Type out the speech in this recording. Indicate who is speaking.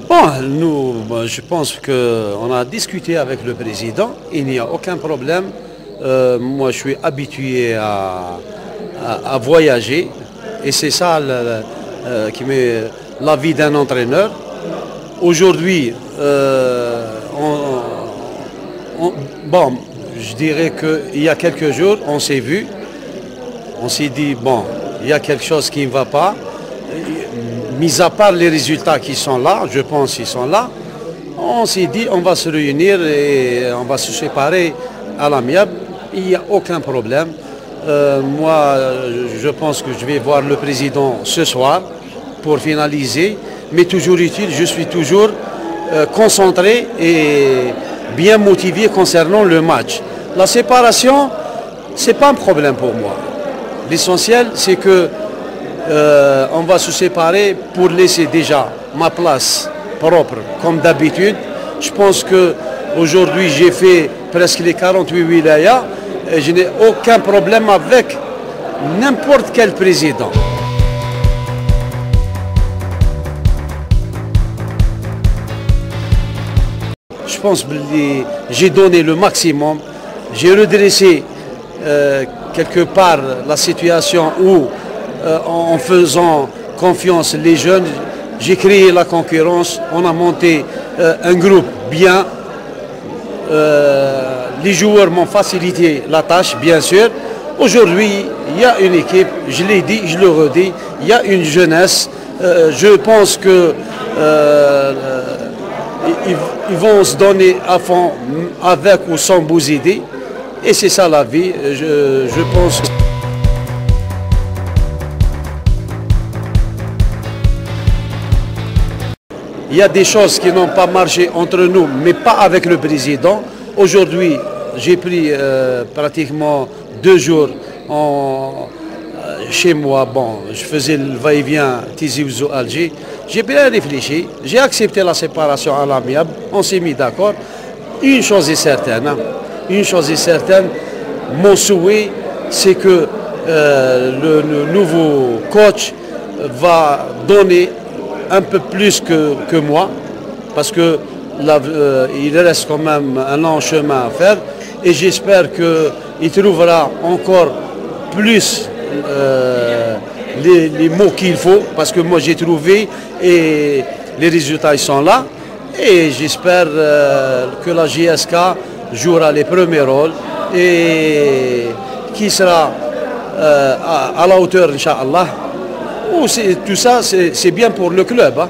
Speaker 1: Bon, je pense qu'on a discuté avec le président, il n'y a aucun problème. Moi, je suis habitué à voyager et c'est ça qui met la vie d'un entraîneur. Aujourd'hui, bon, je dirais qu'il y a quelques jours, on s'est vu, on s'est dit, bon, il y a quelque chose qui ne va pas. Mis à part les résultats qui sont là, je pense qu'ils sont là, on s'est dit on va se réunir et on va se séparer à l'amiable. Il n'y a aucun problème. Moi, je pense que je vais voir le président ce soir pour finaliser. Mais toujours utile, je suis toujours concentré et bien motivé concernant le match. La séparation, ce n'est pas un problème pour moi. L'essentiel, c'est que on va se séparer pour laisser déjà ma place propre comme d'habitude. Je pense qu'aujourd'hui j'ai fait presque les 48 wilayas et je n'ai aucun problème avec n'importe quel président. Je pense que j'ai donné le maximum, j'ai redressé quelque part la situation où en faisant confiance les jeunes, j'ai créé la concurrence, on a monté un groupe bien. Les joueurs m'ont facilité la tâche, bien sûr. Aujourd'hui, il y a une équipe, je l'ai dit, je le redis, il y a une jeunesse. Je pense que ils vont se donner à fond avec ou sans Bouzidi. Et c'est ça la vie, je pense. Il y a des choses qui n'ont pas marché entre nous, mais pas avec le président. Aujourd'hui, j'ai pris pratiquement 2 jours chez moi. Bon, je faisais le va-et-vient Tizi Ouzou Alger. J'ai bien réfléchi, j'ai accepté la séparation à l'amiable, on s'est mis d'accord. Une chose est certaine, mon souhait, c'est que le nouveau coach va donner un peu plus que moi, parce que il reste quand même un long chemin à faire et j'espère qu'il trouvera encore plus les mots qu'il faut, parce que moi j'ai trouvé et les résultats ils sont là et j'espère que la JSK jouera les premiers rôles et qui sera à la hauteur, Inch'Allah. Tout ça, c'est bien pour le club. Hein.